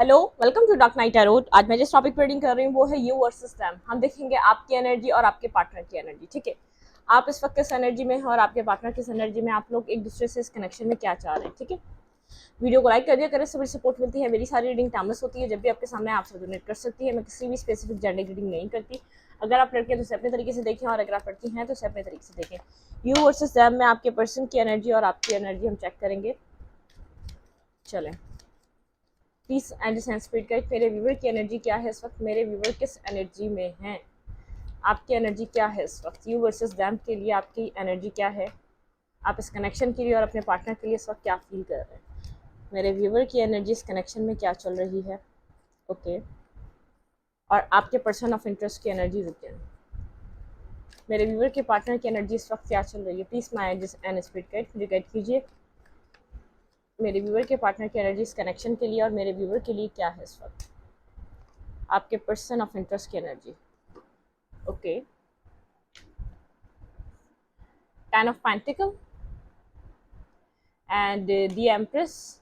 Hello, welcome to dark night tarot. आज मैं जिस टॉपिक पर रीडिंग कर रही हूँ वो है यू वर्सेस देम। हम देखेंगे आपकी एनर्जी और आपके पार्टनर की एनर्जी। ठीक है, आप इस वक्त किस एनर्जी में हैं और आपके पार्टनर किस एनर्जी में, आप लोग एक दूसरे से इस कनेक्शन में क्या चाह रहे हैं। ठीक है, वीडियो को लाइक कर दिया करें, से बड़ी सपोर्ट मिलती है। मेरी सारी रीडिंग टाइमलेस होती है, जब भी आपके सामने आपसे डोनेट कर सकती है। मैं किसी भी स्पेसिफिक जेंडर रीडिंग नहीं करती। अगर आप लड़के हैं तो उसे अपने तरीके से देखें, और अगर आप लड़की हैं तो उसे अपने तरीके से देखें। यू वर्सेस देम में आपके पर्सन की एनर्जी और आपकी एनर्जी हम चेक करेंगे। चलें, प्लीज एंड स्पीड गाइड, मेरे व्यूवर की एनर्जी क्या है इस वक्त, मेरे व्यूवर किस एनर्जी में हैं, आपकी एनर्जी क्या है इस वक्त। यू वर्सेस देम के लिए आपकी एनर्जी क्या है, आप इस कनेक्शन के लिए और अपने पार्टनर के लिए इस वक्त क्या फील कर रहे हैं। मेरे व्यूवर की एनर्जी इस कनेक्शन में क्या चल रही है। ओके, और आपके पर्सन ऑफ इंटरेस्ट की एनर्जी रुके। मेरे व्यूवर के पार्टनर की एनर्जी इस वक्त क्या चल रही है। Please my and speed guide, मुझे गाइड कीजिए। मेरे व्यूवर के पार्टनर की एनर्जी इस कनेक्शन के लिए और मेरे व्यूवर के लिए क्या है इस वक्त, आपके पर्सन ऑफ इंटरेस्ट की energy. Okay, ten of pentacle and the empress.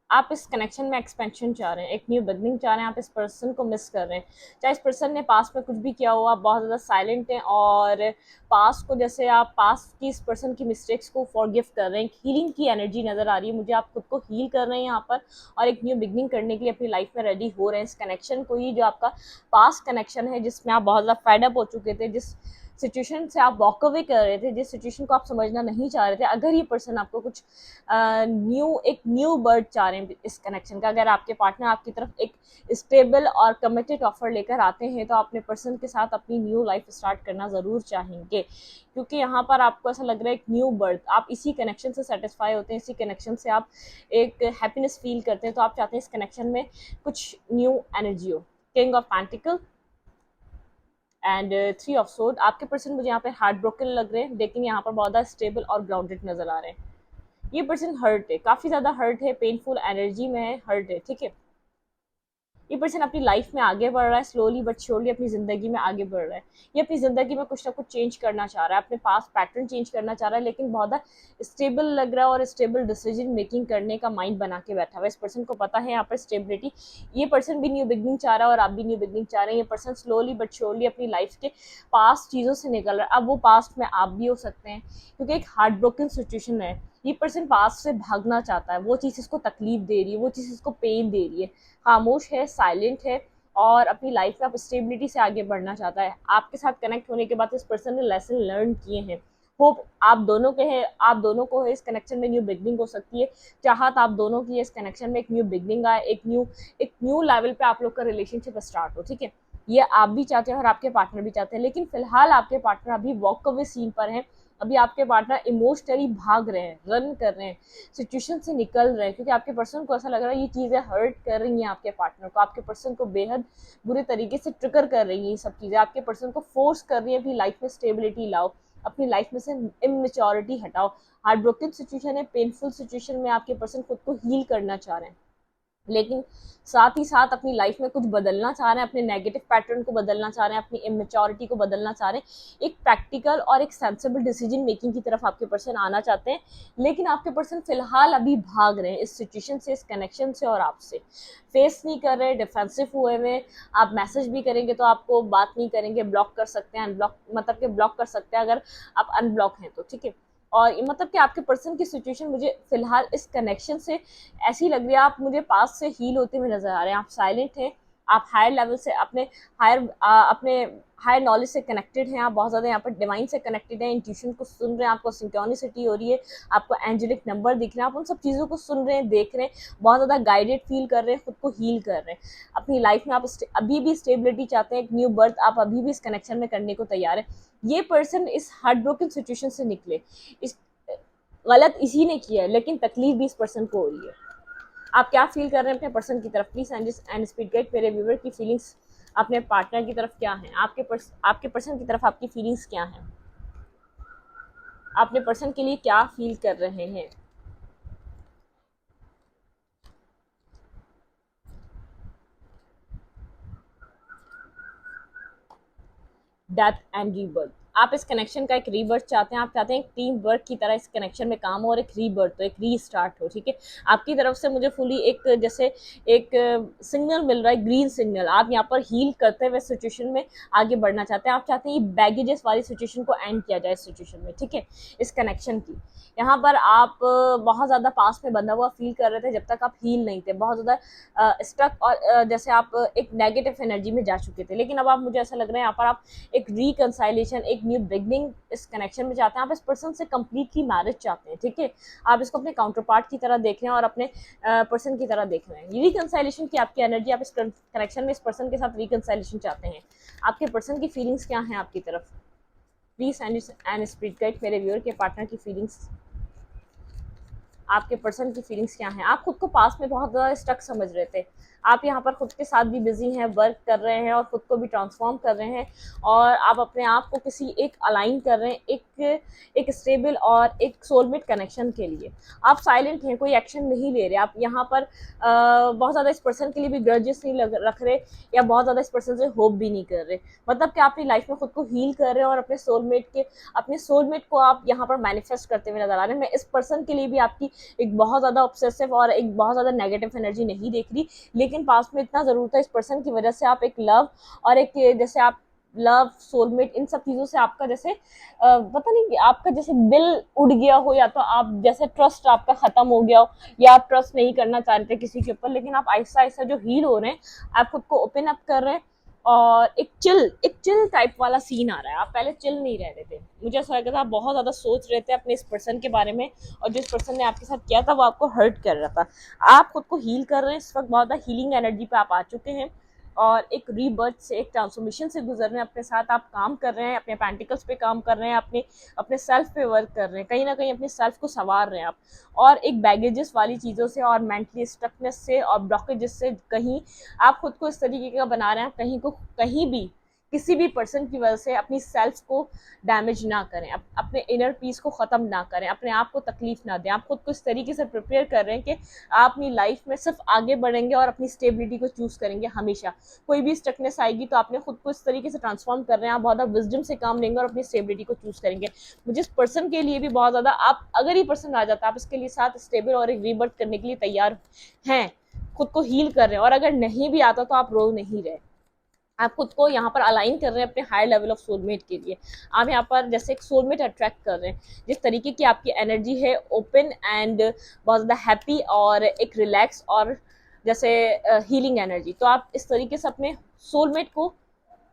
आप इस कनेक्शन में एक्सपेंशन चाह रहे हैं, एक न्यू बिगनिंग चाह रहे हैं, आप इस पर्सन को मिस कर रहे हैं। चाहे इस पर्सन ने पास्ट में कुछ भी किया हो, आप बहुत ज़्यादा साइलेंट हैं और पास्ट को, जैसे आप पास्ट की इस पर्सन की मिस्टेक्स को फॉरगिव कर रहे हैं। हीलिंग की एनर्जी नज़र आ रही है मुझे, आप खुद को हील कर रहे हैं यहाँ पर और एक न्यू बिगनिंग करने के लिए अपनी लाइफ में रेडी हो रहे हैं। इस कनेक्शन को ही, जो आपका पास्ट कनेक्शन है जिसमें आप बहुत ज़्यादा फेड अप हो चुके थे, जिस सिचुएशन से आप वॉक अवे कर रहे थे, जिस सिचुएशन को आप समझना नहीं चाह रहे थे, अगर ये पर्सन आपको कुछ एक न्यू बर्ड चाह रहे हैं इस कनेक्शन का, अगर आपके पार्टनर आपकी तरफ एक स्टेबल और कमिटेड ऑफर लेकर आते हैं तो अपने पर्सन के साथ अपनी न्यू लाइफ स्टार्ट करना ज़रूर चाहेंगे, क्योंकि यहाँ पर आपको ऐसा लग रहा है एक न्यू बर्थ, आप इसी कनेक्शन से सेटिस्फाई होते हैं, इसी कनेक्शन से आप एक हैप्पीनेस फील करते हैं, तो आप चाहते हैं इस कनेक्शन में कुछ न्यू एनर्जी हो। King of pentacle and three of sword. आपके पर्सन मुझे यहाँ पे हार्ट ब्रोकन लग रहे हैं, लेकिन यहाँ पर बहुत ज़्यादा स्टेबल और ग्राउंडेड नजर आ रहे हैं। ये पर्सन हर्ट है, काफ़ी ज़्यादा हर्ट है, पेनफुल एनर्जी में है, हर्ट है। ठीक है, ये पर्सन अपनी लाइफ में आगे बढ़ रहा है, स्लोली बट श्योरली अपनी ज़िंदगी में आगे बढ़ रहा है। ये अपनी ज़िंदगी में कुछ ना कुछ चेंज करना चाह रहा है, अपने पास पैटर्न चेंज करना चाह रहा है, लेकिन बहुत स्टेबल लग रहा है और स्टेबल डिसीजन मेकिंग करने का माइंड बना के बैठा हुआ है। इस पर्सन को पता है यहाँ पर स्टेबिलिटी, ये पर्सन भी न्यू बिगनिंग चाह रहा है और आप भी न्यू बिगनिंग चाह रहे हैं। ये पर्सन स्लोली बट श्योरली अपनी लाइफ के पास्ट चीज़ों से निकल रहा है। अब वो पास्ट में आप भी हो सकते हैं, क्योंकि एक हार्ट ब्रोकन सिचुएशन है। ये पर्सन पास्ट से भागना चाहता है, वो चीज़ इसको तकलीफ दे रही है, वो चीज़ इसको पेन दे रही है, खामोश है, साइलेंट है और अपनी लाइफ में आप स्टेबिलिटी से आगे बढ़ना चाहता है। आपके साथ कनेक्ट होने के बाद इस पर्सन ने लेसन लर्न किए हैं। होप आप दोनों के हैं, आप दोनों को है इस कनेक्शन में न्यू बिगनिंग हो सकती है। चाहत आप दोनों की इस कनेक्शन में एक न्यू बिगनिंग आए, एक न्यू लेवल पे आप लोग का रिलेशनशिप स्टार्ट हो। ठीक है, ये आप भी चाहते हैं और आपके पार्टनर भी चाहते हैं, लेकिन फिलहाल आपके पार्टनर अभी वॉक अवे सीन पर हैं। अभी आपके पार्टनर इमोशनली भाग रहे हैं, रन कर रहे हैं, सिचुएशन से निकल रहे हैं, क्योंकि आपके पर्सन को ऐसा लग रहा है ये चीज़ें हर्ट कर रही हैं आपके पार्टनर को, आपके पर्सन को बेहद बुरे तरीके से ट्रिगर कर रही हैं। ये सब चीज़ें आपके पर्सन को फोर्स कर रही है अपनी लाइफ में स्टेबिलिटी लाओ, अपनी लाइफ में से इमेच्योरिटी हटाओ। हार्ट ब्रोकन सिचुएशन है, पेनफुल सिचुएशन में आपके पर्सन खुद को हील करना चाह रहे हैं, लेकिन साथ ही साथ अपनी लाइफ में कुछ बदलना चाह रहे हैं, अपने नेगेटिव पैटर्न को बदलना चाह रहे हैं, अपनी इमेच्योरिटी को बदलना चाह रहे हैं, एक प्रैक्टिकल और एक सेंसिबल डिसीजन मेकिंग की तरफ आपके पर्सन आना चाहते हैं। लेकिन आपके पर्सन फिलहाल अभी भाग रहे हैं इस सिचुएशन से, इस कनेक्शन से, और आपसे फेस नहीं कर रहे, डिफेंसिव हुए हुए। आप मैसेज भी करेंगे तो आपको बात नहीं करेंगे, ब्लॉक कर सकते हैं, अनब्लॉक मतलब कि ब्लॉक कर सकते हैं अगर आप अनब्लॉक हैं तो। ठीक है, और मतलब कि आपके पर्सन की सिचुएशन मुझे फिलहाल इस कनेक्शन से ऐसी लग रही है, आप मुझे पास से हील होते हुए नजर आ रहे हैं। आप साइलेंट हैं, आप हायर लेवल से अपने हायर नॉलेज से कनेक्टेड हैं, आप बहुत ज़्यादा यहाँ पर डिवाइन से कनेक्टेड हैं, इंट्यूशन को सुन रहे हैं, आपको सिंक्रोनिसिटी हो रही है, आपको एंजेलिक नंबर दिख रहे हैं, आप उन सब चीज़ों को सुन रहे हैं, देख रहे हैं, बहुत ज़्यादा गाइडेड फील कर रहे हैं, खुद को हील कर रहे हैं। अपनी लाइफ में आप अभी भी स्टेबिलिटी चाहते हैं, एक न्यू बर्थ आप अभी भी इस कनेक्शन में करने को तैयार है। ये पर्सन इस हार्ट ब्रोकन सिचुएशन से निकले, इस गलत इसी ने किया है, लेकिन तकलीफ भी इस पर्सन को हो रही है। आप क्या फील कर रहे हैं अपने पर्सन की तरफ, प्लीज एंड स्पीड गाइड, मेरे व्यूवर की फीलिंग्स अपने पार्टनर की तरफ क्या है, आपके पर्सन की तरफ आपकी फीलिंग्स क्या हैं, अपने पर्सन के लिए क्या फील कर रहे हैं। Death and rebirth. आप इस कनेक्शन का एक रीबर्थ चाहते हैं, आप चाहते हैं एक टीम वर्क की तरह इस कनेक्शन में काम हो और एक रीबर्थ हो, एक रीस्टार्ट हो, ठीक है। आपकी तरफ से मुझे फुली एक जैसे एक सिग्नल मिल रहा है, ग्रीन सिग्नल। आप यहाँ पर हील करते हुए सिचुएशन में आगे बढ़ना चाहते हैं। आप चाहते हैं ये बैगेजेस वाली सिचुएशन को एंड किया जाए इस सिचुएशन में, ठीक है, इस कनेक्शन की। यहाँ पर आप बहुत ज़्यादा पास में बंधा हुआ फील कर रहे थे जब तक आप हील नहीं थे, बहुत ज़्यादा स्टक और जैसे आप एक नेगेटिव एनर्जी में जा चुके थे। लेकिन अब आप, मुझे ऐसा लग रहा है यहाँ पर आप एक रिकंसाइलेशन, एक न्यू बिगनिंग इस कनेक्शन में चाहते हैं। आप इस पर्सन से कंप्लीटली मैरिज चाहते हैं, ठीक है। आप इसको अपने काउंटर पार्ट की तरह देख रहे हैं और अपने पर्सन की तरह देख रहे हैं। रिकंसाइलेशन की आपकी एनर्जी, आप इस कनेक्शन में इस पर्सन के साथ रिकंसाइलेशन चाहते हैं। आपके पर्सन की फीलिंग्स क्या हैं आपकी तरफ? प्लीज एंड स्पिरिट गाइड मेरे व्यूअर के पार्टनर की फीलिंग्स, आपके पर्सन की फीलिंग्स क्या हैं? आप खुद को पास में बहुत ज़्यादा स्टक समझ रहे थे, आप यहाँ पर खुद के साथ भी बिजी हैं, वर्क कर रहे हैं और खुद को भी ट्रांसफॉर्म कर रहे हैं, और आप अपने आप को किसी एक अलाइन कर रहे हैं एक स्टेबल और एक सोलमेट कनेक्शन के लिए। आप साइलेंट हैं, कोई एक्शन नहीं ले रहे। आप यहाँ पर बहुत ज़्यादा इस पर्सन के लिए भी ग्रजेस नहीं रख रहे, या बहुत ज़्यादा इस पर्सन से होप भी नहीं कर रहे। मतलब कि आप अपनी लाइफ में खुद को हील कर रहे हैं और अपने सोलमेट को आप यहाँ पर मैनिफेस्ट करते हुए नजर आ रहे हैं। मैं इस पर्सन के लिए भी आपकी एक बहुत ज़्यादा ऑब्सेसिव और एक बहुत ज़्यादा नेगेटिव एनर्जी नहीं देख रही, लेकिन पास में इतना ज़रूर था इस पर्सन की वजह से। आप एक लव और एक जैसे आप लव, सोलमेट, इन सब चीज़ों से आपका जैसे पता नहीं कि आपका जैसे दिल उड़ गया हो, या तो आप जैसे ट्रस्ट आपका ख़त्म हो गया हो, या आप ट्रस्ट नहीं करना चाह रहे थे किसी के ऊपर। लेकिन आप आहिस्ता आहिस्ता जो हील हो रहे हैं, आप खुद को ओपन अप कर रहे हैं, और एक चिल टाइप वाला सीन आ रहा है। आप पहले चिल नहीं रह रहे थे, मुझे ऐसा लगा था आप बहुत ज़्यादा सोच रहे थे अपने इस पर्सन के बारे में, और जिस पर्सन ने आपके साथ किया था वो आपको हर्ट कर रहा था। आप खुद को हील कर रहे हैं इस वक्त, बहुत ज़्यादा हीलिंग एनर्जी पे आप आ चुके हैं, और एक रीबर्थ से, एक ट्रांसफॉर्मेशन से गुजर रहे हैं। अपने साथ आप काम कर रहे हैं, अपने पेंटिकल्स पे काम कर रहे हैं, अपने सेल्फ पे वर्क कर रहे हैं, कहीं ना कहीं अपने सेल्फ को संवार रहे हैं आप, और एक बैगेजेस वाली चीज़ों से और मेंटली स्टकनेस से और ब्लॉकेजेस से कहीं आप खुद को इस तरीके का बना रहे हैं, कहीं भी किसी भी पर्सन की वजह से अपनी सेल्फ को डैमेज ना करें, अपने इनर पीस को ख़त्म ना करें, अपने आप को तकलीफ ना दें। आप खुद को इस तरीके से प्रिपेयर कर रहे हैं कि आप अपनी लाइफ में सिर्फ आगे बढ़ेंगे और अपनी स्टेबिलिटी को चूज़ करेंगे हमेशा। कोई भी स्टकनेस आएगी तो आपने खुद को इस तरीके से ट्रांसफॉर्म कर रहे हैं, आप बहुत ज़्यादा विजडम से काम लेंगे और अपनी स्टेबिलिटी को चूज़ करेंगे। मुझे इस पर्सन के लिए भी बहुत ज़्यादा, आप अगर ये पर्सन आ जाता है, आप इसके लिए साथ स्टेबल और एक रीबर्थ करने के लिए तैयार हैं, खुद को हील कर रहे हैं, और अगर नहीं भी आता तो आप रो नहीं रहे, आप खुद को यहाँ पर अलाइन कर रहे हैं अपने हायर लेवल ऑफ सोलमेट के लिए। आप यहाँ पर जैसे एक सोलमेट अट्रैक्ट कर रहे हैं, जिस तरीके की आपकी एनर्जी है, ओपन एंड बहुत ज़्यादा हैप्पी और एक रिलैक्स और जैसे हीलिंग एनर्जी, तो आप इस तरीके से अपने सोलमेट को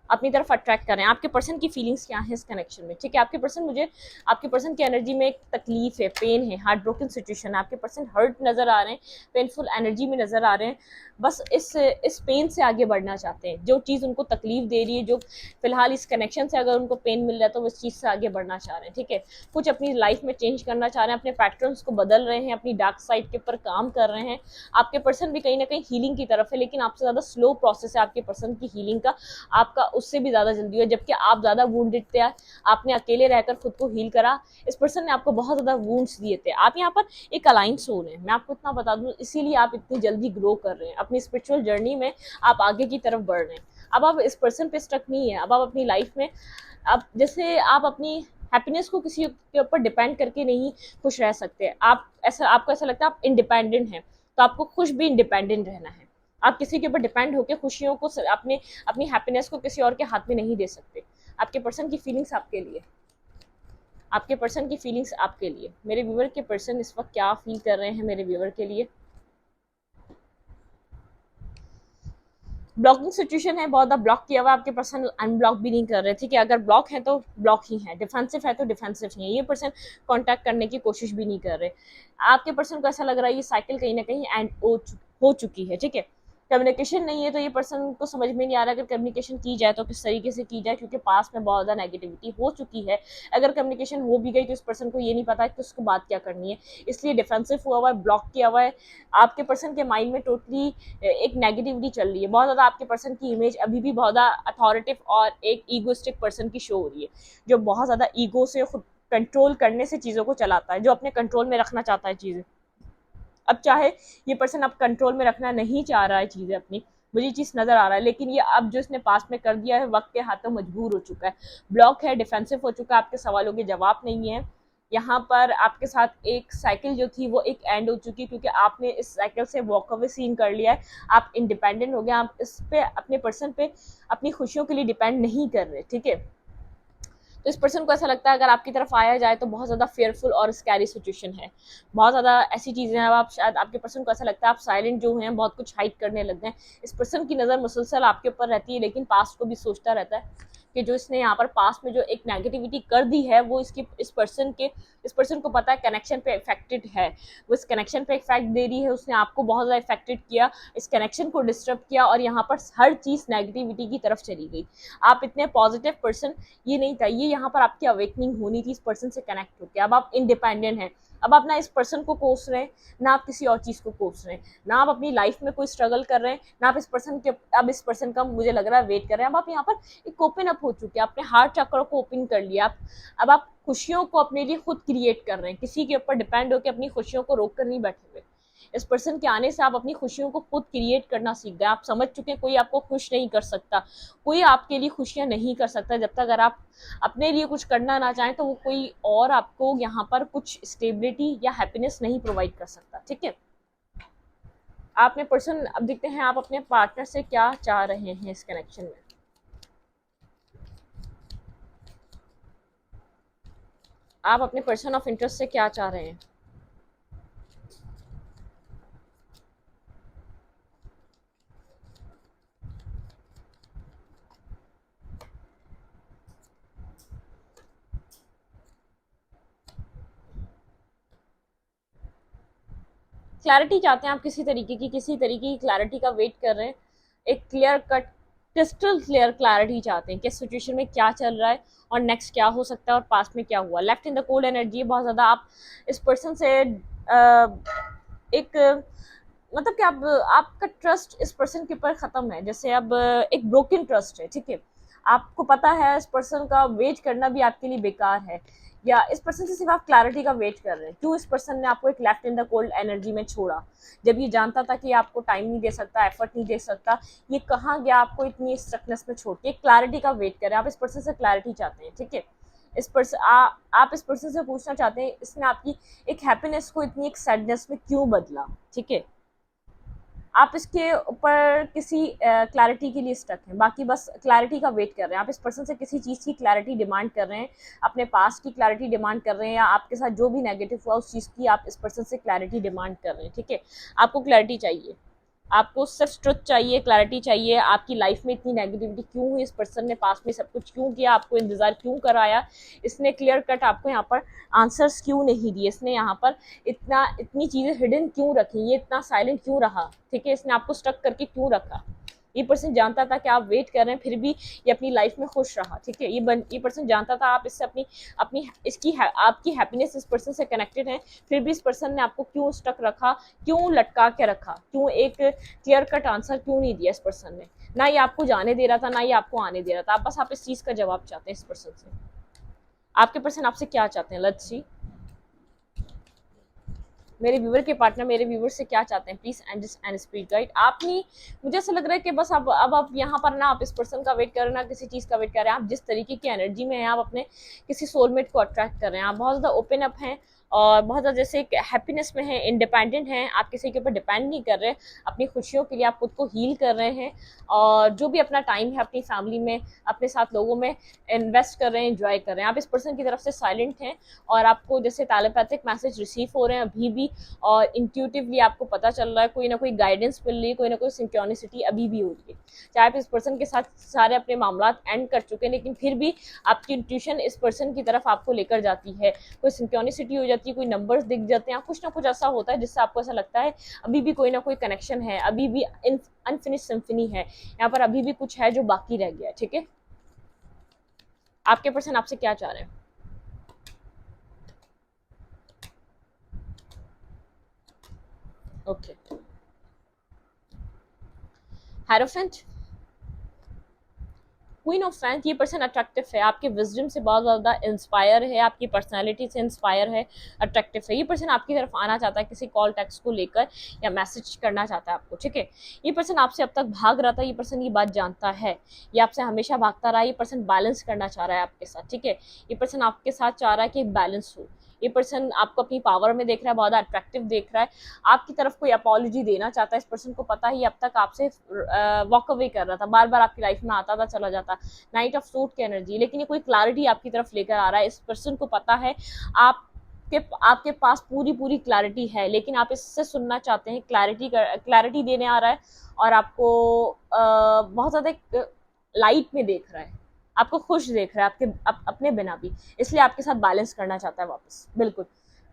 अपनी तरफ अट्रैक्ट कर रहे हैं। आपके पर्सन की फीलिंग्स क्या है इस कनेक्शन में, ठीक है। आपके पर्सन की एनर्जी में एक तकलीफ है, पेन है, हार्ट ब्रोकन सिचुएशन है। आपके पर्सन हर्ट नज़र आ रहे हैं, पेनफुल एनर्जी में नज़र आ रहे हैं, बस इस पेन से आगे बढ़ना चाहते हैं। जो चीज़ उनको तकलीफ दे रही है, जो फिलहाल इस कनेक्शन से अगर उनको पेन मिल रहा है, तो उस चीज़ से आगे बढ़ना चाह रहे हैं, ठीक है। कुछ अपनी लाइफ में चेंज करना चाह रहे हैं, अपने पैटर्न्स को बदल रहे हैं, अपनी डार्क साइड के ऊपर काम कर रहे हैं। आपके पर्सन भी कहीं ना कहीं हीलिंग की तरफ है, लेकिन आपसे ज़्यादा स्लो प्रोसेस है आपके पर्सन की हीलिंग का, आपका उससे भी ज़्यादा जल्दी है, जबकि आप ज़्यादा वुंडेड थे, आपने अकेले रहकर खुद को हील करा। इस पर्सन ने आपको बहुत ज़्यादा वुंड्स दिए थे। आप यहाँ पर एक अलाइन सोल हैं, मैं आपको इतना बता दूँ, इसीलिए आप इतनी जल्दी ग्रो कर रहे हैं अपनी स्पिरिचुअल जर्नी में, आप आगे की तरफ बढ़ रहे हैं। अब आप इस पर्सन पे स्टक नहीं है, अब आप अपनी लाइफ में, अब जैसे आप अपनी हैप्पीनेस को किसी के ऊपर डिपेंड करके नहीं खुश रह सकते। आपको ऐसा लगता है आप इंडिपेंडेंट हैं, तो आपको खुश भी इंडिपेंडेंट रहना है। आप किसी के ऊपर डिपेंड होकर खुशियों को, अपनी हैप्पीनेस को किसी और के हाथ में नहीं दे सकते। आपके पर्सन की फीलिंग्स आपके लिए, आपके पर्सन की फीलिंग्स आपके लिए, मेरे व्यूअर के पर्सन इस वक्त क्या फील कर रहे हैं मेरे व्यूअर के लिए। ब्लॉकिंग सिचुएशन है, बहुत ज़्यादा ब्लॉक किया हुआ, आपके पर्सन अनब्लॉक भी नहीं कर रहे, ठीक है। अगर ब्लॉक है तो ब्लॉक ही है, डिफेंसिव है तो डिफेंसिव ही है, ये पर्सन कांटेक्ट करने की कोशिश भी नहीं कर रहे। आपके पर्सन को ऐसा लग रहा है ये साइकिल कहीं ना कहीं एंड हो चुकी है, ठीक है। कम्युनिकेशन नहीं है तो ये पर्सन को समझ में नहीं आ रहा अगर कम्युनिकेशन की जाए तो किस तरीके से की जाए, क्योंकि पास में बहुत ज़्यादा नेगेटिविटी हो चुकी है। अगर कम्युनिकेशन हो भी गई तो इस पर्सन को ये नहीं पता कि उसको बात क्या करनी है, इसलिए डिफेंसिव हुआ हुआ है, ब्लॉक किया हुआ है। आपके पर्सन के माइंड में टोटली एक नेगेटिविटी चल रही है, बहुत ज़्यादा आपके पर्सन की इमेज अभी भी बहुत ज़्यादा अथॉरिटिव और एक ईगोइस्टिक पर्सन की शो हो रही है, जो बहुत ज़्यादा ईगो से खुद कंट्रोल करने से चीज़ों को चलाता है, जो अपने कंट्रोल में रखना चाहता है चीज़ें। अब चाहे ये पर्सन अब कंट्रोल में रखना नहीं चाह रहा है चीज़ें अपनी, मुझे ये चीज़ नज़र आ रहा है, लेकिन ये अब जो इसने पास्ट में कर दिया है, वक्त के हाथों मजबूर हो चुका है, ब्लॉक है, डिफेंसिव हो चुका है, आपके सवालों के जवाब नहीं है। यहाँ पर आपके साथ एक साइकिल जो थी वो एक एंड हो चुकी है, क्योंकि आपने इस साइकिल से वॉक अवे सीन कर लिया है, आप इंडिपेंडेंट हो गए, आप इस पे अपने पर्सन पे अपनी खुशियों के लिए डिपेंड नहीं कर रहे, ठीक है। तो इस पर्सन को ऐसा लगता है अगर आपकी तरफ आया जाए तो बहुत ज़्यादा फेयरफुल और स्कैरी सिचुएशन है, बहुत ज़्यादा ऐसी चीज़ें हैं, आप शायद आपके पर्सन को ऐसा लगता है आप साइलेंट जो हैं बहुत कुछ हाइड करने लग गए। इस पर्सन की नज़र मुसलसल आपके ऊपर रहती है, लेकिन पास्ट को भी सोचता रहता है कि जो इसने यहाँ पर पास्ट में जो एक नेगेटिविटी कर दी है वो इसकी इस पर्सन को पता है कनेक्शन पे इफेक्टेड है, वो इस कनेक्शन पे इफेक्ट दे रही है, उसने आपको बहुत ज़्यादा इफेक्टेड किया, इस कनेक्शन को डिस्टर्ब किया, और यहाँ पर हर चीज़ नेगेटिविटी की तरफ चली गई। आप इतने पॉजिटिव पर्सन, ये नहीं था, ये यहाँ पर आपकी अवेकनिंग होनी थी इस पर्सन से कनेक्ट होकर। अब आप इंडिपेंडेंट हैं, अब आप ना इस पर्सन को कोस रहे हैं, ना आप किसी और चीज़ को कोस रहे हैं, ना आप अपनी लाइफ में कोई स्ट्रगल कर रहे हैं, ना आप इस पर्सन के अब इस पर्सन का मुझे लग रहा है वेट कर रहे हैं। अब आप यहाँ पर एक ओपन अप हो चुके हैं, आपने हार्ट चक्र को ओपन कर लिया। आप अब आप खुशियों को अपने लिए खुद क्रिएट कर रहे हैं, किसी के ऊपर डिपेंड होकर अपनी खुशियों को रोक कर नहीं बैठे हुए। इस पर्सन के आने से आप अपनी खुशियों को खुद क्रिएट करना सीख गए। आप समझ चुके हैं कोई आपको खुश नहीं कर सकता, कोई आपके लिए खुशियां नहीं कर सकता जब तक अगर आप अपने लिए कुछ करना ना चाहें, तो वो कोई और आपको यहाँ पर कुछ स्टेबिलिटी या हैप्पीनेस नहीं प्रोवाइड कर सकता, ठीक है। आपने पर्सन, अब देखते हैं आप अपने पार्टनर से क्या चाह रहे हैं इस कनेक्शन में। आप अपने पर्सन ऑफ इंटरेस्ट से क्या चाह रहे हैं। क्लैरिटी चाहते हैं आप, किसी तरीके की क्लैरिटी का वेट कर रहे हैं, एक clear cut crystal clear clarity चाहते हैं कि सिचुएशन में क्या चल रहा है और नेक्स्ट क्या हो सकता है और पास्ट में क्या हुआ। Left in the cold energy बहुत ज़्यादा आप इस पर्सन से एक मतलब कि अब आपका ट्रस्ट इस पर्सन के ऊपर ख़त्म है, जैसे अब एक ब्रोकन ट्रस्ट है, ठीक है। आपको पता है इस पर्सन का वेट करना भी आपके लिए बेकार है, या इस पर्सन से सिर्फ आप क्लैरिटी का वेट कर रहे हैं। क्यों इस पर्सन ने आपको एक left in the cold energy में छोड़ा, जब ये जानता था कि आपको टाइम नहीं दे सकता, एफर्ट नहीं दे सकता, ये कहाँ गया आपको इतनी स्ट्रकनेस में छोड़ के। क्लैरिटी का वेट करें, आप इस पर्सन से क्लैरिटी चाहते हैं, ठीक है। इस पर्सन आप इस पर्सन से पूछना चाहते हैं इसने आपकी एक हैप्पीनेस को इतनी एक सैडनेस में क्यों बदला, ठीक है। आप इसके ऊपर किसी क्लैरिटी के लिए स्टक हैं, बाकी बस क्लैरिटी का वेट कर रहे हैं। आप इस पर्सन से किसी चीज़ की क्लैरिटी डिमांड कर रहे हैं, अपने पास्ट की क्लैरिटी डिमांड कर रहे हैं, या आपके साथ जो भी नेगेटिव हुआ उस चीज़ की आप इस पर्सन से क्लैरिटी डिमांड कर रहे हैं, ठीक है। आपको क्लैरिटी चाहिए, आपको सिर्फ ट्रुथ चाहिए, क्लैरिटी चाहिए। आपकी लाइफ में इतनी नेगेटिविटी क्यों हुई, इस पर्सन ने पास्ट में सब कुछ क्यों किया, आपको इंतजार क्यों कराया, इसने क्लियर कट आपको यहाँ पर आंसर्स क्यों नहीं दिए, इसने यहाँ पर इतनी चीज़ें हिडन क्यों रखी, ये इतना साइलेंट क्यों रहा, ठीक है, इसने आपको स्टक करके क्यों रखा। ये पर्सन जानता था कि आप वेट कर रहे हैं, फिर भी ये अपनी लाइफ में खुश रहा, ठीक है। ये पर्सन जानता था आप इससे अपनी अपनी इसकी आपकी हैप्पीनेस इस पर्सन से कनेक्टेड है, फिर भी इस पर्सन ने आपको क्यों स्टक रखा, क्यों लटका के रखा, क्यों एक क्लियर कट आंसर क्यों नहीं दिया इस पर्सन ने। ना ये आपको जाने दे रहा था, ना ये आपको आने दे रहा था, आप इस चीज़ का जवाब चाहते हैं इस पर्सन से। आपके पर्सन आपसे क्या चाहते हैं, लेट्स सी। मेरे व्यूवर के पार्टनर मेरे व्यूवर से क्या चाहते हैं, प्लीज एंड स्पीड गाइड। आप नहीं, मुझे ऐसा लग रहा है कि बस अब आप यहाँ पर ना आप इस पर्सन का वेट कर रहे हैं, ना किसी चीज़ का वेट कर रहे हैं। आप जिस तरीके की एनर्जी में हैं, आप अपने किसी सोलमेट को अट्रैक्ट कर रहे हैं, आप बहुत ज़्यादा ओपन अप हैं और बहुत ज़्यादा जैसे एक हैप्पीनेस में है, इंडिपेंडेंट हैं, आप किसी के ऊपर डिपेंड नहीं कर रहे, अपनी खुशियों के लिए आप खुद को हील कर रहे हैं, और जो भी अपना टाइम है अपनी फैमिली में, अपने साथ लोगों में इन्वेस्ट कर रहे हैं, एंजॉय कर रहे हैं। आप इस पर्सन की तरफ से साइलेंट हैं और आपको जैसे टेलीपैथिक मैसेज रिसीव हो रहे हैं अभी भी, और इंट्यूटिवली आपको पता चल रहा है कोई ना कोई गाइडेंस मिल रही है, कोई ना कोई सिंक्रोनिसिटी अभी भी हो रही है। चाहे आप इस पर्सन के साथ सारे अपने मामला एंड कर चुके हैं, लेकिन फिर भी आपकी इंट्यूशन इस पर्सन की तरफ आपको लेकर जाती है, कोई सिंक्रोनिसिटी हो जाती है, कोई नंबर्स दिख जाते हैं, कुछ ना कुछ ऐसा होता है जिससे आपको ऐसा लगता है अभी भी कोई ना कोई कनेक्शन है, अभी भी अनफिनिश सिम्फनी है, यहाँ पर अभी भी कुछ है जो बाकी रह गया, ठीक है। आपके पर्सन आपसे क्या चाह रहे हैं। Okay, hierophant, queen of fans, ये पर्सन अट्रैक्टिव है, आपके विजडम से बहुत ज़्यादा इंस्पायर है, आपकी पर्सनालिटी से इंस्पायर है, अट्रैक्टिव है। ये पर्सन आपकी तरफ आना चाहता है किसी कॉल टेक्स्ट को लेकर या मैसेज करना चाहता है आपको, ठीक है। ये पर्सन आपसे अब तक भाग रहा था, ये पर्सन ये बात जानता है, ये आपसे हमेशा भागता रहा। ये पर्सन बैलेंस करना चाह रहा है आपके साथ, ठीक है। ये पर्सन आपके साथ चाह रहा है कि बैलेंस हो। ये पर्सन आपको अपनी पावर में देख रहा है, बहुत अट्रैक्टिव देख रहा है, आपकी तरफ कोई अपॉलॉजी देना चाहता है। इस पर्सन को पता ही अब तक आपसे वॉक अवे कर रहा था, बार बार आपकी लाइफ में आता था चला जाता, नाइट ऑफ सूट की एनर्जी। लेकिन ये कोई क्लैरिटी आपकी तरफ लेकर आ रहा है। इस पर्सन को पता है आपके पास पूरी क्लैरिटी है, लेकिन आप इससे सुनना चाहते हैं, क्लैरिटी देने आ रहा है और आपको बहुत ज़्यादा लाइट में देख रहा है, आपको खुश देख रहा है अपने बिना भी, इसलिए आपके साथ बैलेंस करना चाहता है वापस। बिल्कुल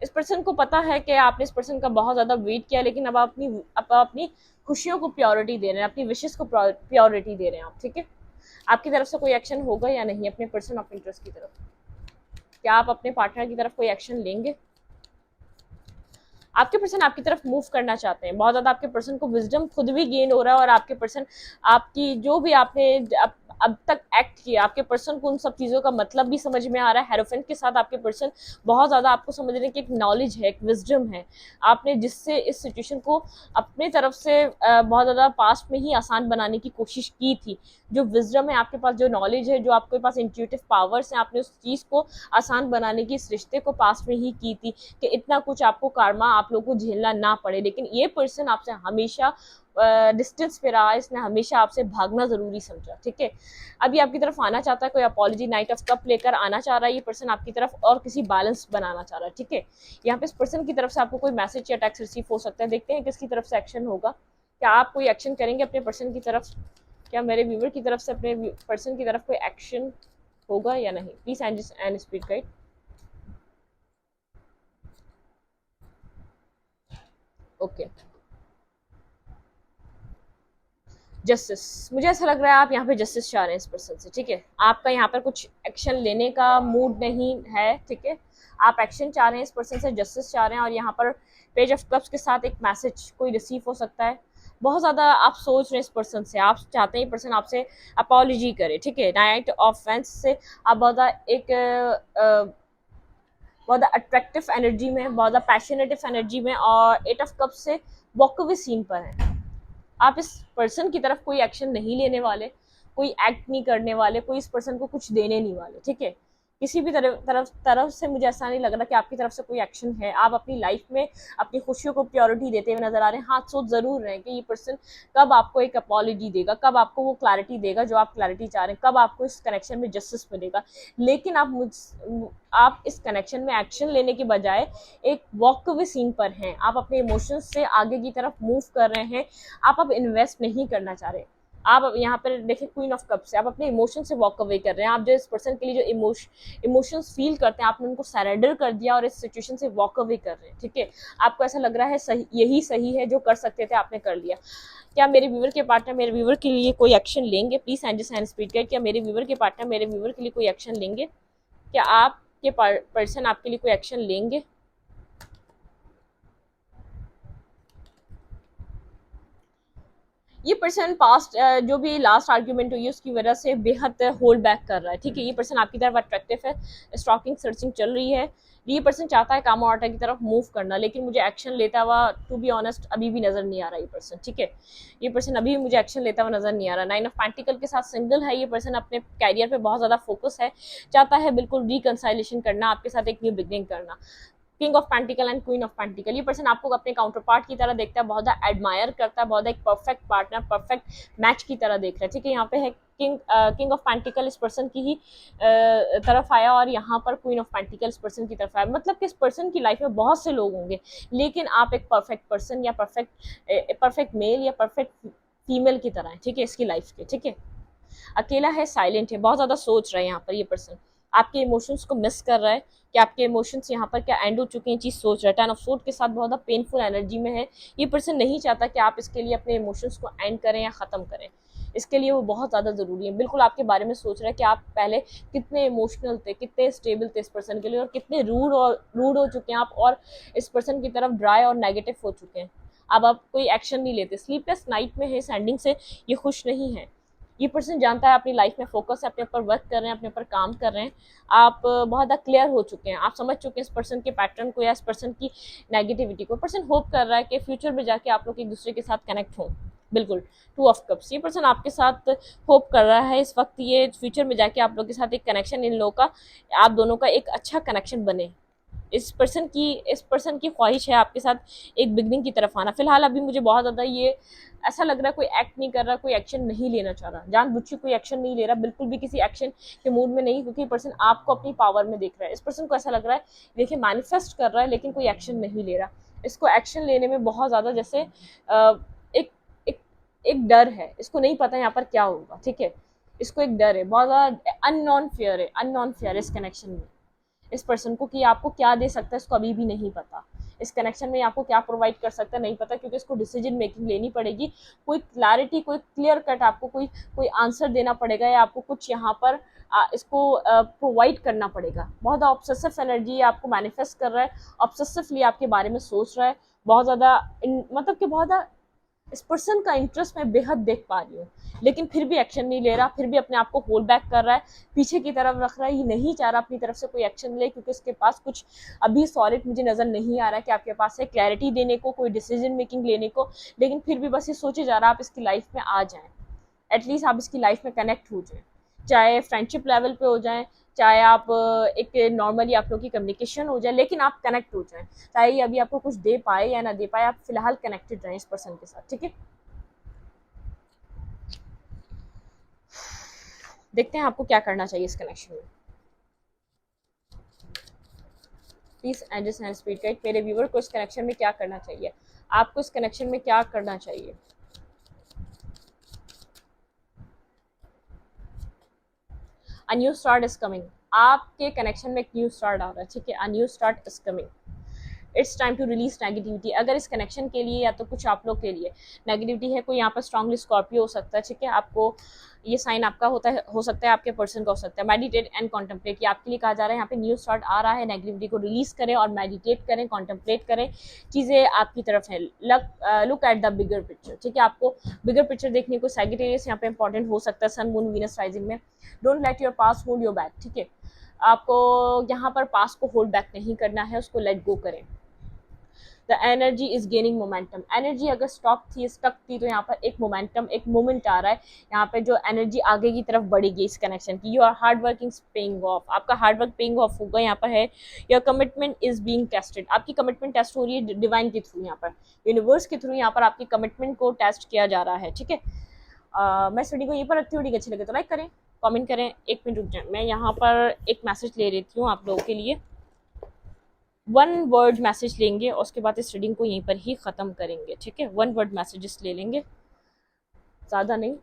इस पर्सन को पता है कि आपने इस पर्सन का बहुत ज़्यादा वेट किया, लेकिन अब आप अपनी खुशियों को प्योरिटी दे रहे हैं, अपनी विशेस को प्योरिटी दे रहे हैं आप, ठीक है। आपकी तरफ से कोई एक्शन होगा या नहीं अपने पर्सन ऑफ इंटरेस्ट की तरफ? क्या आप अपने पार्टनर की तरफ कोई एक्शन लेंगे? आपके पर्सन आपकी तरफ मूव करना चाहते हैं बहुत ज़्यादा। आपके पर्सन को विजडम खुद भी गेन हो रहा है और आपके पर्सन आपकी जो भी आपने अब तक एक्ट किया, आपके पर्सन को उन सब चीज़ों का मतलब भी समझ में आ रहा है। हेरोफेंट के साथ आपके पर्सन बहुत ज़्यादा आपको समझने की एक नॉलेज है, एक विजडम है, आपने जिससे इस सिचुएशन को अपने तरफ से बहुत ज़्यादा पास्ट में ही आसान बनाने की कोशिश की थी। जो विजडम है आपके पास, जो नॉलेज है, जो आपके पास इंट्यूटिव पावर्स हैं, आपने उस चीज़ को आसान बनाने की, इस रिश्ते को पास्ट में ही की थी कि इतना कुछ आपको कार्मा आप लोगों को झेलना ना पड़े। लेकिन ये पर्सन आपसे हमेशा डिस्टेंस पे रहा, इसने हमेशा आपसे भागना ज़रूरी समझा, ठीक है। अभी आपकी तरफ आना चाहता है, कोई अपॉलॉजी, नाइट ऑफ कप लेकर आना चाह रहा है ये पर्सन आपकी तरफ, और किसी बैलेंस बनाना चाह रहा है, ठीक है। यहाँ पे इस पर्सन की तरफ से आपको कोई मैसेज या टेक्स्ट रिसीव हो सकता है, देखते हैं किसकी तरफ से एक्शन होगा। क्या आप कोई एक्शन करेंगे अपने पर्सन की तरफ? क्या मेरे व्यूवर की तरफ से अपने पर्सन की तरफ कोई एक्शन होगा या नहीं? Please and speed guide. Okay, justice, मुझे ऐसा लग रहा है आप यहाँ पे जस्टिस चाह रहे हैं इस पर्सन से, ठीक है। आपका यहाँ पर कुछ एक्शन लेने का मूड नहीं है, ठीक है। आप एक्शन चाह रहे हैं इस पर्सन से, जस्टिस चाह रहे हैं, और यहाँ पर पेज ऑफ कप्स के साथ एक मैसेज कोई रिसीव हो सकता है। बहुत ज़्यादा आप सोच रहे हैं इस पर्सन से, आप चाहते हैं ये पर्सन आपसे अपॉलॉजी करे, ठीक है। नाइट ऑफ फेंस से आप बहुत बहुत अट्रैक्टिव एनर्जी में, बहुत पैशनेटिव एनर्जी में, और एट ऑफ कप्स से वॉक अवे सीन पर है। आप इस पर्सन की तरफ कोई एक्शन नहीं लेने वाले, कोई एक्ट नहीं करने वाले, कोई इस पर्सन को कुछ देने नहीं वाले, ठीक है। किसी भी तरफ से मुझे ऐसा नहीं लग रहा कि आपकी तरफ से कोई एक्शन है। आप अपनी लाइफ में अपनी खुशियों को प्योरिटी देते हुए नजर आ रहे हैं। हाँ, सोच जरूर रहे हैं कि ये पर्सन कब आपको एक अपॉलॉजी देगा, कब आपको वो क्लैरिटी देगा जो आप क्लैरिटी चाह रहे हैं, कब आपको इस कनेक्शन में जस्टिस मिलेगा। लेकिन आप इस कनेक्शन में एक्शन लेने के बजाय एक वॉक अवे सीन पर हैं। आप अपने इमोशंस से आगे की तरफ मूव कर रहे हैं, आप अब इन्वेस्ट नहीं करना चाह रहे। आप यहाँ पर देखिए क्वीन ऑफ कप्स से आप अपने इमोशन से वॉक अवे कर रहे हैं। आप जो इस पर्सन के लिए जो इमोशंस फील करते हैं, आपने उनको सरेंडर कर दिया और इस सिचुएशन से वॉक अवे कर रहे हैं, ठीक है। आपको ऐसा लग रहा है सही, यही सही है, जो कर सकते थे आपने कर लिया। क्या मेरे व्यूवर के पार्टनर मेरे व्यूवर के लिए कोई एक्शन लेंगे? Please and speed guide. क्या मेरे व्यूवर के पार्टनर मेरे व्यूवर के लिए कोई एक्शन लेंगे? क्या आपके पर्सन आपके लिए कोई एक्शन लेंगे? ये पर्सन पास्ट जो भी लास्ट आर्ग्यूमेंट हुई है उसकी वजह से बेहद होल्ड बैक कर रहा है, ठीक है। ये पर्सन आपकी तरफ अट्रैक्टिव है, स्टॉकिंग सर्चिंग चल रही है। ये पर्सन चाहता है काम ऑर्डर की तरफ मूव करना, लेकिन मुझे एक्शन लेता हुआ टू बी ऑनेस्ट अभी भी नजर नहीं आ रहा ये पर्सन, ठीक है। ये पर्सन अभी भी मुझे एक्शन लेता हुआ नजर नहीं आ रहा। 9 ऑफ पेंटिकल के साथ सिंगल है ये पर्सन, अपने कैरियर पे बहुत ज्यादा फोकस है, चाहता है बिल्कुल रिकंसाइलेशन करना, आपके साथ एक न्यू बिगनिंग करना। King of pentacle and queen of pentacle, ये पर्सन आपको अपने काउंटर पार्ट की तरह देखता है, बहुत ज़्यादा एडमायर करता है, बहुत एक परफेक्ट पार्टनर, परफेक्ट मैच की तरह देख रहा है, ठीक है। यहाँ पे है किंग ऑफ पेंटिकल इस पर्सन की ही तरफ आया, और यहाँ पर क्वीन ऑफ पेंटिकल इस पर्सन की तरफ आया। मतलब कि इस पर्सन की लाइफ में बहुत से लोग होंगे, लेकिन आप एक परफेक्ट पर्सन या परफेक्ट मेल या परफेक्ट फीमेल की तरह है, ठीक है, इसकी लाइफ के, ठीक है। अकेला है, साइलेंट है, बहुत ज़्यादा सोच रहा है यहाँ पर ये पर्सन, आपके इमोशंस को मिस कर रहा है कि आपके इमोशंस यहाँ पर क्या एंड हो चुके हैं, चीज़ सोच रहा है। 10 ऑफ सोर्ड के साथ बहुत ज़्यादा पेनफुल एनर्जी में है। ये पर्सन नहीं चाहता कि आप इसके लिए अपने इमोशंस को एंड करें या ख़त्म करें, इसके लिए वो बहुत ज़्यादा ज़रूरी है। बिल्कुल आपके बारे में सोच रहा है कि आप पहले कितने इमोशनल थे, कितने स्टेबल थे इस पर्सन के लिए, और कितने रूड हो चुके हैं आप, और इस पर्सन की तरफ ड्राई और नेगेटिव हो चुके हैं। अब आप कोई एक्शन नहीं लेते, स्लीपलेस नाइट में है, इस एंडिंग से ये खुश नहीं है। ये पर्सन जानता है अपनी लाइफ में फोकस है, अपने ऊपर वर्क कर रहे हैं, अपने ऊपर काम कर रहे हैं। आप बहुत ज़्यादा क्लियर हो चुके हैं, आप समझ चुके हैं इस पर्सन के पैटर्न को या इस पर्सन की नेगेटिविटी को। पर्सन होप कर रहा है कि फ्यूचर में जाके आप लोग एक दूसरे के साथ कनेक्ट हों। बिल्कुल, टू ऑफ कप्स, ये पर्सन आपके साथ होप कर रहा है इस वक्त, ये फ्यूचर में जाके आप लोग के साथ एक कनेक्शन, इन लोगों का, आप दोनों का एक अच्छा कनेक्शन बने। इस पर्सन की ख्वाहिश है आपके साथ एक बिगनिंग की तरफ आना। फिलहाल अभी मुझे बहुत ज़्यादा ये ऐसा लग रहा है, कोई एक्ट नहीं कर रहा, कोई एक्शन नहीं लेना चाह रहा, जानबूझ के कोई एक्शन नहीं ले रहा, बिल्कुल भी किसी एक्शन के मूड में नहीं, क्योंकि पर्सन आपको अपनी पावर में देख रहा है। इस पर्सन को ऐसा लग रहा है, देखिए, मैनिफेस्ट कर रहा है लेकिन कोई एक्शन नहीं ले रहा। इसको एक्शन लेने में बहुत ज़्यादा जैसे एक एक एक डर है, इसको नहीं पता यहाँ पर क्या होगा, ठीक है। इसको एक डर है, बहुत ज़्यादा अननोन फियर है इस कनेक्शन में। इस पर्सन को कि आपको क्या दे सकता है इसको अभी भी नहीं पता, इस कनेक्शन में आपको क्या प्रोवाइड कर सकता है नहीं पता, क्योंकि इसको डिसीजन मेकिंग लेनी पड़ेगी। कोई क्लैरिटी, कोई क्लियर कट आपको कोई कोई आंसर देना पड़ेगा, या आपको कुछ यहाँ पर इसको प्रोवाइड करना पड़ेगा। बहुत ऑब्सेसिव एनर्जी आपको मैनिफेस्ट कर रहा है, ऑब्सेसिवली आपके बारे में सोच रहा है, बहुत ज़्यादा मतलब कि बहुत ज़्यादा इस पर्सन का इंटरेस्ट मैं बेहद देख पा रही हूँ, लेकिन फिर भी एक्शन नहीं ले रहा, फिर भी अपने आप को होल्ड बैक कर रहा है, पीछे की तरफ रख रहा है। ये नहीं चाह रहा अपनी तरफ से कोई एक्शन ले, क्योंकि उसके पास कुछ अभी सॉलिड मुझे नज़र नहीं आ रहा है कि आपके पास है क्लैरिटी देने को, कोई डिसीजन मेकिंग लेने को। लेकिन फिर भी बस ये सोचे जा रहा है आप इसकी लाइफ में आ जाएं, एटलीस्ट आप इसकी लाइफ में कनेक्ट हो जाएं, चाहे फ्रेंडशिप लेवल पे हो जाएं, चाहे आप एक नॉर्मली आप लोग की कम्युनिकेशन हो जाए, लेकिन आप कनेक्ट हो जाएं। चाहे ये अभी आपको कुछ दे पाए या ना दे पाए, आप फिलहाल कनेक्टेड रहें इस पर्सन के साथ, ठीक है। देखते हैं आपको क्या करना चाहिए इस कनेक्शन में। Please angels and spirit guide, मेरे व्यूवर को इस कनेक्शन में क्या करना चाहिए, आपको इस कनेक्शन में क्या करना चाहिए। A new start is coming, आपके कनेक्शन में एक न्यू स्टार्ट आ रहा है, ठीक है। A new start is coming, it's time to release negativity. अगर इस कनेक्शन के लिए या तो कुछ आप लोग के लिए नेगेटिविटी है, कोई यहाँ पर स्ट्रांगली स्कॉर्पियो हो सकता है, ठीक है। आपको ये साइन आपका होता है, हो सकता है आपके पर्सन का हो सकता है। मेडिटेट एंड कॉन्टम्पलेट, ये आपके लिए कहा जा रहा है, यहाँ पे न्यू स्टार्ट आ रहा है, नेगेटिविटी को रिलीज करें और मेडिटेट करें, कॉन्टम्पलेट करें, चीज़ें आपकी तरफ है। Look at the bigger picture, ठीक है। आपको बिगर पिक्चर देखने को, सैजिटेरियस यहाँ पे इंपॉर्टेंट हो सकता है, सन मून वीनस राइजिंग में। Don't let your past hold your back, ठीक है। आपको यहाँ पर पास्ट को होल्ड बैक नहीं करना है, उसको लेट गो करें। The energy is gaining momentum, energy अगर स्टक थी तो यहाँ पर एक मोमेंटम, एक मोमेंट आ रहा है, यहाँ पे जो एनर्जी आगे की तरफ बढ़ेगी इस कनेक्शन की। Your hard working paying off, आपका हार्ड वर्क पेइंग ऑफ होगा यहाँ पर है। Your commitment is being tested, आपकी कमिटमेंट टेस्ट हो रही है डिवाइन के थ्रू, यहाँ पर यूनिवर्स के थ्रू यहाँ पर आपकी कमिटमेंट को टेस्ट किया जा रहा है, ठीक है। मैं स्टडी को यहीं पर रखती हूँ, ठीक अच्छी लगे तो लाइक करें, कमेंट करें। एक मिनट रुक जाए, मैं यहाँ पर एक मैसेज ले रही हूँ आप लोगों के लिए, वन वर्ड मैसेज लेंगे और उसके बाद इस रीडिंग को यहीं पर ही ख़त्म करेंगे, ठीक है। वन वर्ड मैसेजेस ले लेंगे, ज़्यादा नहीं।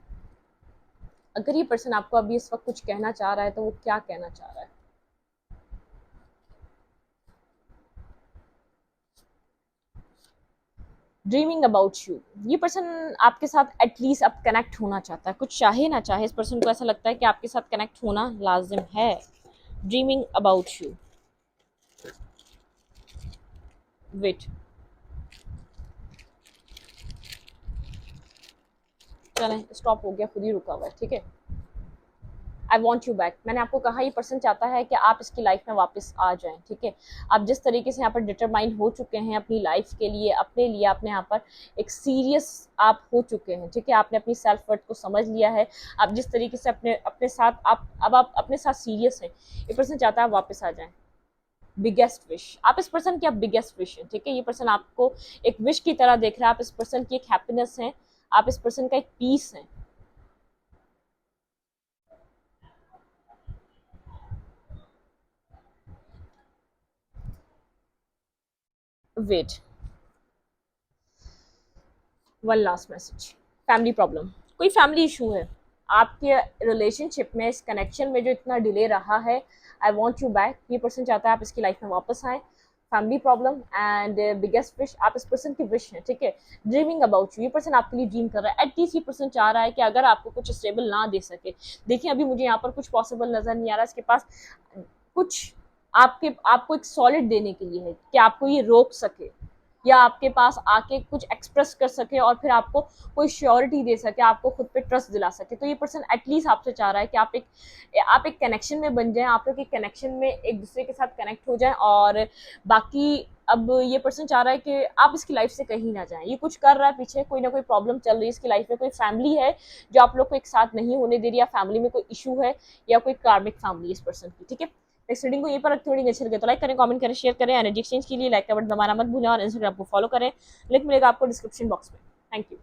अगर ये पर्सन आपको अभी इस वक्त कुछ कहना चाह रहा है तो वो क्या कहना चाह रहा है। ड्रीमिंग अबाउट यू, ये पर्सन आपके साथ एटलीस्ट अब कनेक्ट होना चाहता है, कुछ चाहे ना चाहे इस पर्सन को ऐसा लगता है कि आपके साथ कनेक्ट होना लाजिम है। ड्रीमिंग अबाउट यू, वेट, चलें स्टॉप हो गया, खुद ही रुका हुआ है, ठीक है। आई वॉन्ट यू बैक, मैंने आपको कहा ये पर्सन चाहता है कि आप इसकी लाइफ में वापस आ जाएं, ठीक है। आप जिस तरीके से यहाँ पर डिटरमाइंड हो चुके हैं अपनी लाइफ के लिए, अपने लिए, आपने यहाँ पर एक सीरियस आप हो चुके हैं, ठीक है। आपने अपनी सेल्फ वर्थ को समझ लिया है, आप जिस तरीके से अपने अपने साथ आप अपने साथ सीरियस हैं, ये पर्सन चाहता है आप वापस आ जाएं। बिगेस्ट विश, आप इस पर्सन की आप बिगेस्ट विश है, ठीक है। ये पर्सन आपको एक विश की तरह देख रहा है, आप इस पर्सन की एक हैप्पीनेस है, आप इस पर्सन का एक पीस है। Wait, one last message, family problem, कोई फैमिली इशू है आपके रिलेशनशिप में, इस कनेक्शन में जो इतना डिले रहा है। आई वॉन्ट यू बैक, ये पर्सन चाहता है आप इसकी लाइफ में वापस आए। Family problem and biggest wish, आप इस पर्सन की विश है, ठीक है। ड्रीमिंग अबाउट यू, ये पर्सन आपके लिए ड्रीम कर रहा है, एटलीस्ट ये पर्सन चाह रहा है कि अगर आपको कुछ स्टेबल ना दे सके, देखिए अभी मुझे यहाँ पर कुछ पॉसिबल नजर नहीं आ रहा, इसके पास कुछ आपको एक सॉलिड देने के लिए है कि आपको ये रोक सके, या आपके पास आके कुछ एक्सप्रेस कर सके और फिर आपको कोई श्योरिटी दे सके, आपको खुद पे ट्रस्ट दिला सके। तो ये पर्सन एटलीस्ट आपसे चाह रहा है कि आप एक कनेक्शन में बन जाएं, आप लोग एक कनेक्शन में एक दूसरे के साथ कनेक्ट हो जाएं, और बाकी अब ये पर्सन चाह रहा है कि आप इसकी लाइफ से कहीं ना जाएं। ये कुछ कर रहा है पीछे, कोई ना कोई प्रॉब्लम चल रही है इसकी लाइफ में, कोई फैमिली है जो आप लोग को एक साथ नहीं होने दे रही, या फैमिली में कोई इशू है, या कोई कार्मिक फैमिली इस पर्सन की। ठीक है, नेक्स्ट रीडिंग को ये पर थोड़ी अच्छी लगे तो लाइक करें, कमेंट करें, शेयर करें। एनर्जी एक्सचेंज के लिए लाइक का बटन दबाना मत भूलें और इंस्टाग्राम को फॉलो करें। लिंक मिलेगा आपको डिस्क्रिप्शन बॉक्स में। Thank you.